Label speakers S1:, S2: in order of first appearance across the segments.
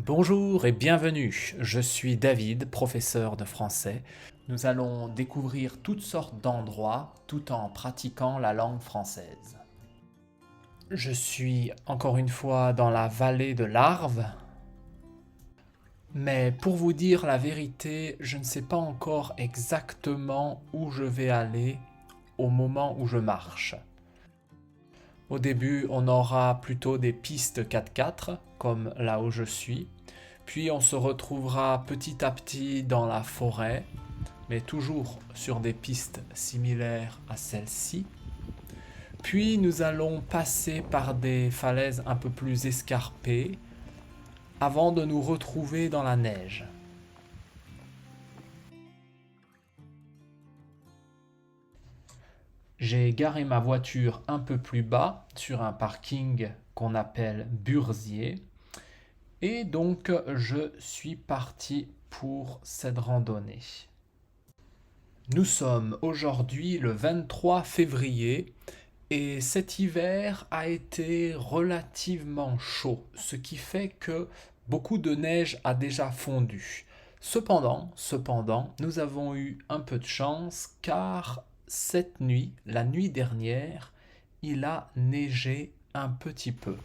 S1: Bonjour et bienvenue, je suis David, professeur de français. Nous allons découvrir toutes sortes d'endroits tout en pratiquant la langue française. Je suis encore une fois dans la vallée de l'Arve, mais pour vous dire la vérité, je ne sais pas encore exactement où je vais aller au moment où je marche. Au début, on aura plutôt des pistes 4x4, comme là où je suis. Puis on se retrouvera petit à petit dans la forêt, mais toujours sur des pistes similaires à celle-ci. Puis nous allons passer par des falaises un peu plus escarpées avant de nous retrouver dans la neige. J'ai garé ma voiture un peu plus bas sur un parking qu'on appelle Burzier. Et donc je suis parti pour cette randonnée. Nous sommes aujourd'hui le 23 février et cet hiver a été relativement chaud, ce qui fait que beaucoup de neige a déjà fondu. Cependant, nous avons eu un peu de chance car cette nuit, la nuit dernière, il a neigé un petit peu.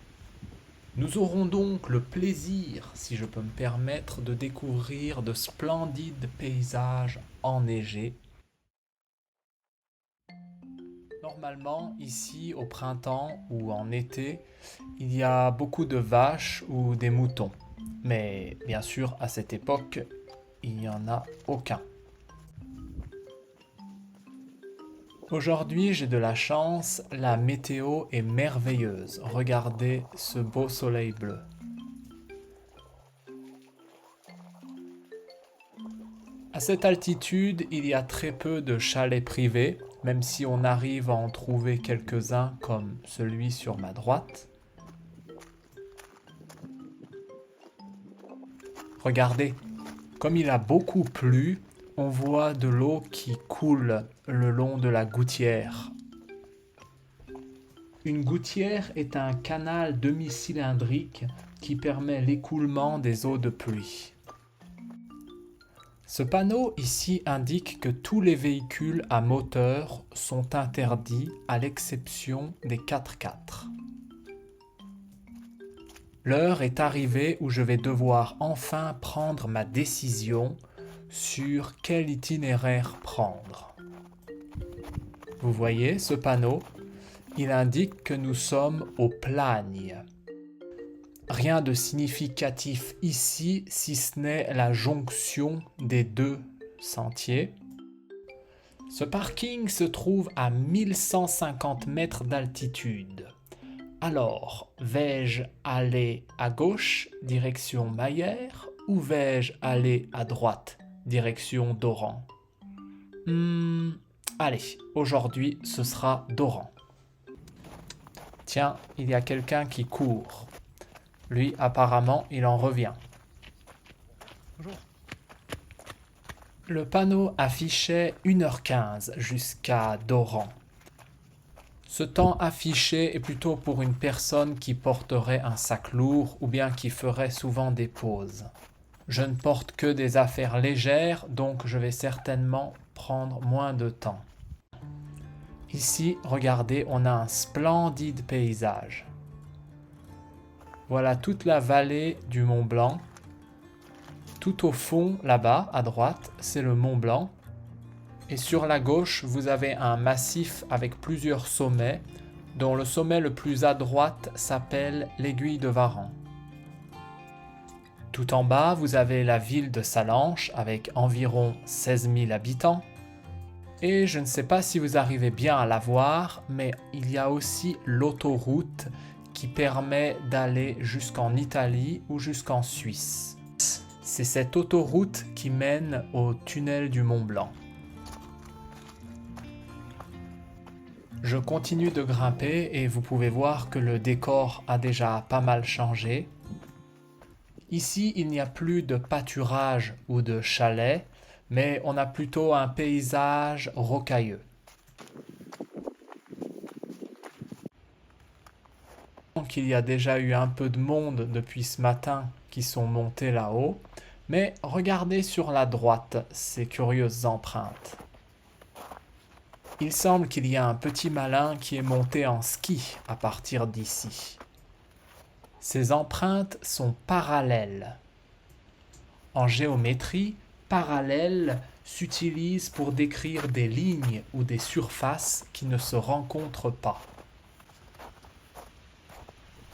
S1: Nous aurons donc le plaisir, si je peux me permettre, de découvrir de splendides paysages enneigés. Normalement, ici, au printemps ou en été, il y a beaucoup de vaches ou des moutons. Mais bien sûr, à cette époque, il n'y en a aucun. Aujourd'hui, j'ai de la chance, la météo est merveilleuse. Regardez ce beau soleil bleu. À cette altitude, il y a très peu de chalets privés, même si on arrive à en trouver quelques-uns comme celui sur ma droite. Regardez, comme il a beaucoup plu, on voit de l'eau qui coule le long de la gouttière. Une gouttière est un canal demi-cylindrique qui permet l'écoulement des eaux de pluie. Ce panneau ici indique que tous les véhicules à moteur sont interdits à l'exception des 4x4. L'heure est arrivée où je vais devoir enfin prendre ma décision sur quel itinéraire prendre. Vous voyez ce panneau? Il indique que nous sommes au Plagne. Rien de significatif ici si ce n'est la jonction des deux sentiers. Ce parking se trouve à 1150 mètres d'altitude. Alors, vais-je aller à gauche, direction Mayères, ou vais-je aller à droite, direction Doran? Allez, aujourd'hui ce sera Doran. Tiens, il y a quelqu'un qui court. Lui, apparemment, il en revient. Bonjour. Le panneau affichait 1h15 jusqu'à Doran. Ce temps affiché est plutôt pour une personne qui porterait un sac lourd ou bien qui ferait souvent des pauses. Je ne porte que des affaires légères, donc je vais certainement prendre moins de temps. Ici, regardez, on a un splendide paysage. Voilà toute la vallée du Mont Blanc. Tout au fond, là-bas, à droite, c'est le Mont Blanc. Et sur la gauche, vous avez un massif avec plusieurs sommets, dont le sommet le plus à droite s'appelle l'Aiguille de Varan. Tout en bas, vous avez la ville de Sallanches avec environ 16 000 habitants. Et je ne sais pas si vous arrivez bien à la voir, mais il y a aussi l'autoroute qui permet d'aller jusqu'en Italie ou jusqu'en Suisse. C'est cette autoroute qui mène au tunnel du Mont Blanc. Je continue de grimper et vous pouvez voir que le décor a déjà pas mal changé. Ici, il n'y a plus de pâturage ou de chalet, mais on a plutôt un paysage rocailleux. qu'il y a déjà eu un peu de monde depuis ce matin qui sont montés là-haut. Mais regardez sur la droite ces curieuses empreintes. Il semble qu'il y a un petit malin qui est monté en ski à partir d'ici. Ces empreintes sont parallèles. En géométrie, parallèle s'utilise pour décrire des lignes ou des surfaces qui ne se rencontrent pas.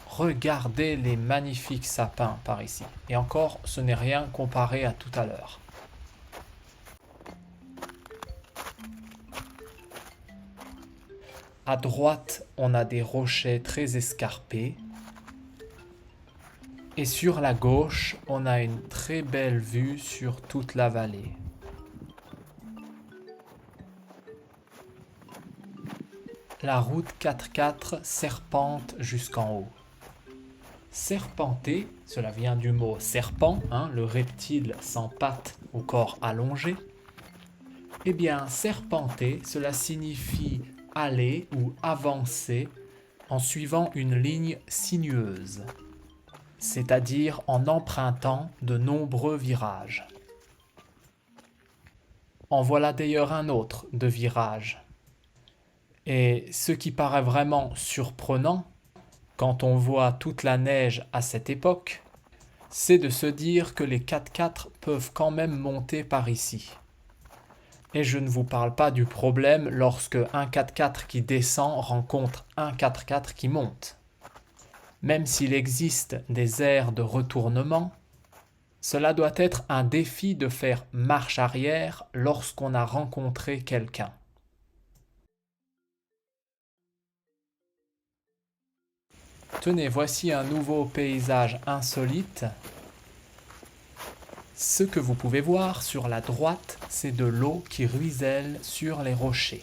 S1: Regardez les magnifiques sapins par ici. Et encore, ce n'est rien comparé à tout à l'heure. À droite, on a des rochers très escarpés. Et sur la gauche, on a une très belle vue sur toute la vallée. La route 4x4 serpente jusqu'en haut. Serpenter, cela vient du mot serpent, le reptile sans pattes au corps allongé. Eh bien, serpenter, cela signifie aller ou avancer en suivant une ligne sinueuse, c'est-à-dire en empruntant de nombreux virages. En voilà d'ailleurs un autre de virage. Et ce qui paraît vraiment surprenant, quand on voit toute la neige à cette époque, c'est de se dire que les 4x4 peuvent quand même monter par ici. Et je ne vous parle pas du problème lorsque un 4x4 qui descend rencontre un 4x4 qui monte. Même s'il existe des aires de retournement, cela doit être un défi de faire marche arrière lorsqu'on a rencontré quelqu'un. Tenez, voici un nouveau paysage insolite. Ce que vous pouvez voir sur la droite, c'est de l'eau qui ruisselle sur les rochers.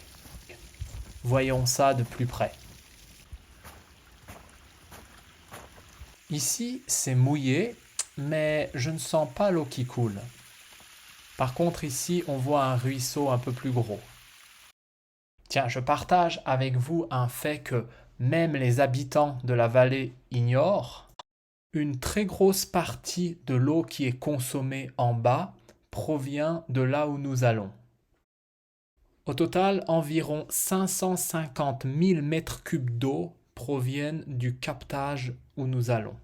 S1: Voyons ça de plus près. Ici, c'est mouillé, mais je ne sens pas l'eau qui coule. Par contre, ici, on voit un ruisseau un peu plus gros. Tiens, je partage avec vous un fait que même les habitants de la vallée ignorent. Une très grosse partie de l'eau qui est consommée en bas provient de là où nous allons. Au total, environ 550 000 mètres cubes d'eau proviennent du captage où nous allons,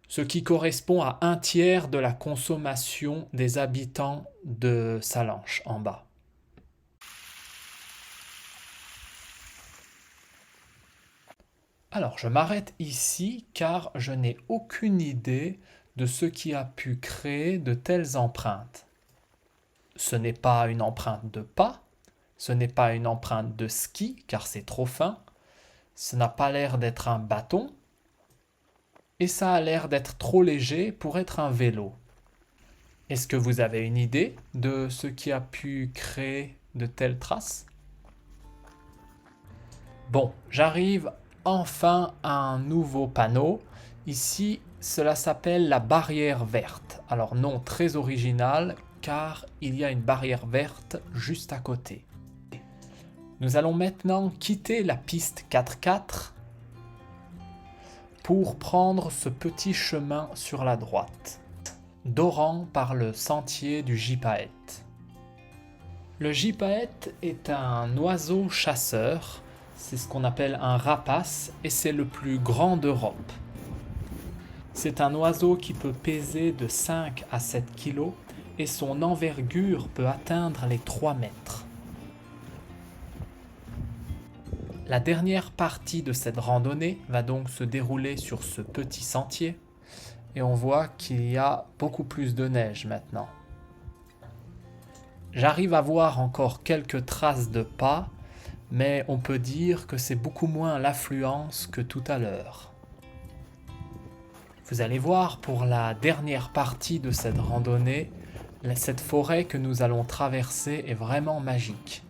S1: ce qui correspond à 1/3 de la consommation des habitants de Sallanches en bas. Alors, je m'arrête ici car je n'ai aucune idée de ce qui a pu créer de telles empreintes. Ce n'est pas une empreinte de pas, ce n'est pas une empreinte de ski car c'est trop fin, ce n'a pas l'air d'être un bâton et ça a l'air d'être trop léger pour être un vélo. Est-ce que vous avez une idée de ce qui a pu créer de telles traces? Bon, j'arrive enfin à un nouveau panneau. Ici, cela s'appelle la barrière verte. Alors nom très original car il y a une barrière verte juste à côté. Nous allons maintenant quitter la piste 4x4 pour prendre ce petit chemin sur la droite, d'Oran par le sentier du gypaète. Le gypaète est un oiseau chasseur. C'est ce qu'on appelle un rapace et c'est le plus grand d'Europe. C'est un oiseau qui peut peser de 5 à 7 kg et son envergure peut atteindre les 3 mètres. La dernière partie de cette randonnée va donc se dérouler sur ce petit sentier et on voit qu'il y a beaucoup plus de neige maintenant. J'arrive à voir encore quelques traces de pas, mais on peut dire que c'est beaucoup moins l'affluence que tout à l'heure. Vous allez voir pour la dernière partie de cette randonnée, cette forêt que nous allons traverser est vraiment magique.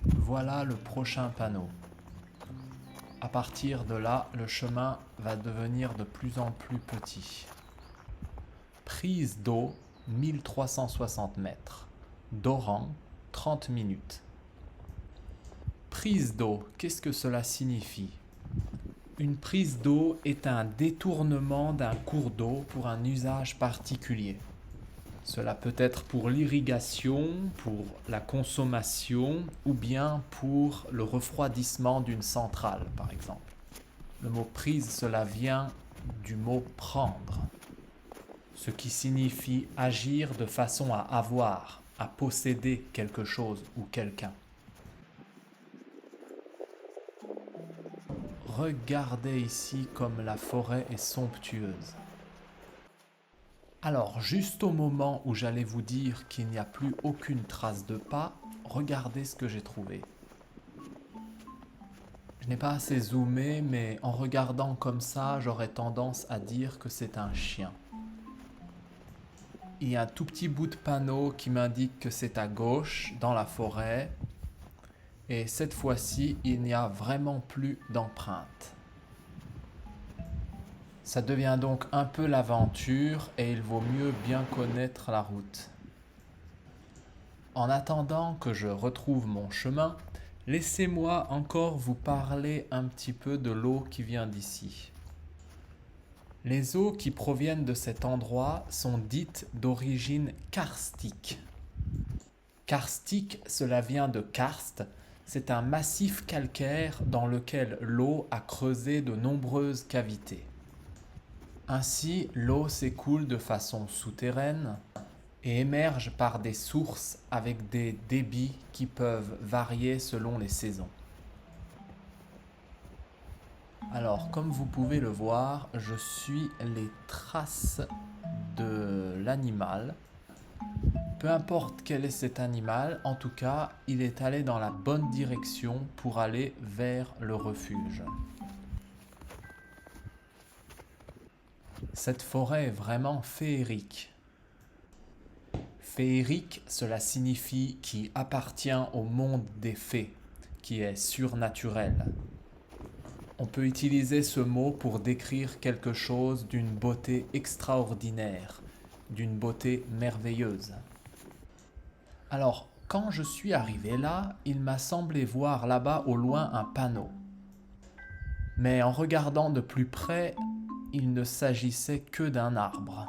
S1: Voilà le prochain panneau. À partir de là, le chemin va devenir de plus en plus petit. Prise d'eau, 1360 mètres. D'Oran, 30 minutes. prise d'eau, qu'est-ce que cela signifie? Une prise d'eau est un détournement d'un cours d'eau pour un usage particulier. Cela peut être pour l'irrigation, pour la consommation ou bien pour le refroidissement d'une centrale, par exemple. Le mot prise, cela vient du mot prendre, ce qui signifie agir de façon à avoir, à posséder quelque chose ou quelqu'un. Regardez ici comme la forêt est somptueuse. Alors, juste au moment où j'allais vous dire qu'il n'y a plus aucune trace de pas, regardez ce que j'ai trouvé. Je n'ai pas assez zoomé, mais en regardant comme ça, j'aurais tendance à dire que c'est un chien. Il y a un tout petit bout de panneau qui m'indique que c'est à gauche, dans la forêt. Et cette fois-ci, il n'y a vraiment plus d'empreinte. Ça devient donc un peu l'aventure et il vaut mieux bien connaître la route. En attendant que je retrouve mon chemin, laissez-moi encore vous parler un petit peu de l'eau qui vient d'ici. Les eaux qui proviennent de cet endroit sont dites d'origine karstique. Karstique, cela vient de karst, c'est un massif calcaire dans lequel l'eau a creusé de nombreuses cavités. Ainsi, l'eau s'écoule de façon souterraine et émerge par des sources avec des débits qui peuvent varier selon les saisons. Alors, comme vous pouvez le voir, je suis les traces de l'animal. Peu importe quel est cet animal, en tout cas, il est allé dans la bonne direction pour aller vers le refuge. Cette forêt est vraiment féerique. Féerique, cela signifie qui appartient au monde des fées, qui est surnaturel. On peut utiliser ce mot pour décrire quelque chose d'une beauté extraordinaire, d'une beauté merveilleuse. Alors, quand je suis arrivé là, il m'a semblé voir là-bas au loin un panneau. Mais en regardant de plus près, il ne s'agissait que d'un arbre.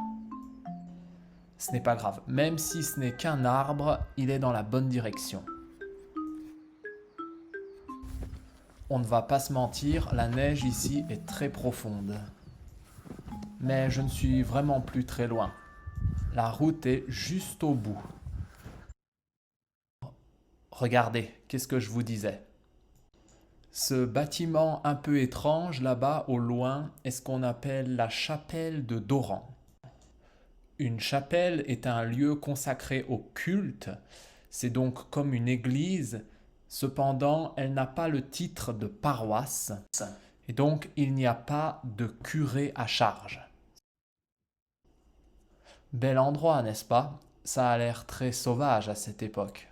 S1: Ce n'est pas grave, même si ce n'est qu'un arbre, il est dans la bonne direction. On ne va pas se mentir, la neige ici est très profonde. Mais je ne suis vraiment plus très loin. La route est juste au bout. Regardez, qu'est-ce que je vous disais? Ce bâtiment un peu étrange là-bas au loin est ce qu'on appelle la chapelle de Doran. Une chapelle est un lieu consacré au culte, c'est donc comme une église, cependant elle n'a pas le titre de paroisse et donc il n'y a pas de curé à charge. Bel endroit, n'est-ce pas? Ça a l'air très sauvage à cette époque.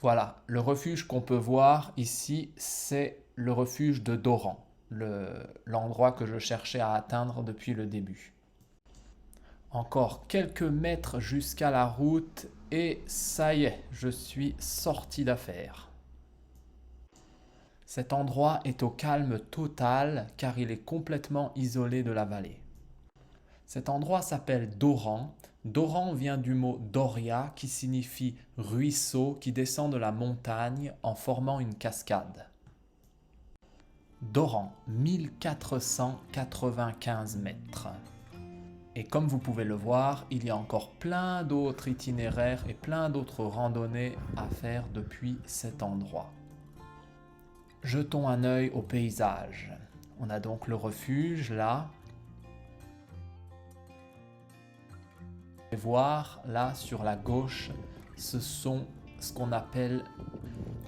S1: Voilà, le refuge qu'on peut voir ici, c'est le refuge de Doran, l'endroit que je cherchais à atteindre depuis le début. Encore quelques mètres jusqu'à la route et ça y est, je suis sorti d'affaire. Cet endroit est au calme total car il est complètement isolé de la vallée. Cet endroit s'appelle Doran. Doran vient du mot Doria qui signifie ruisseau qui descend de la montagne en formant une cascade. Doran, 1495 mètres. Et comme vous pouvez le voir, il y a encore plein d'autres itinéraires et plein d'autres randonnées à faire depuis cet endroit. Jetons un œil au paysage. On a donc le refuge là. Et voir là sur la gauche, ce sont ce qu'on appelle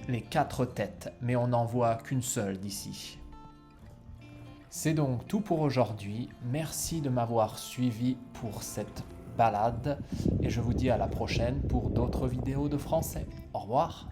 S1: les 4 têtes, mais on n'en voit qu'une seule d'ici. C'est donc tout pour aujourd'hui. Merci de m'avoir suivi pour cette balade et je vous dis à la prochaine pour d'autres vidéos de français. Au revoir.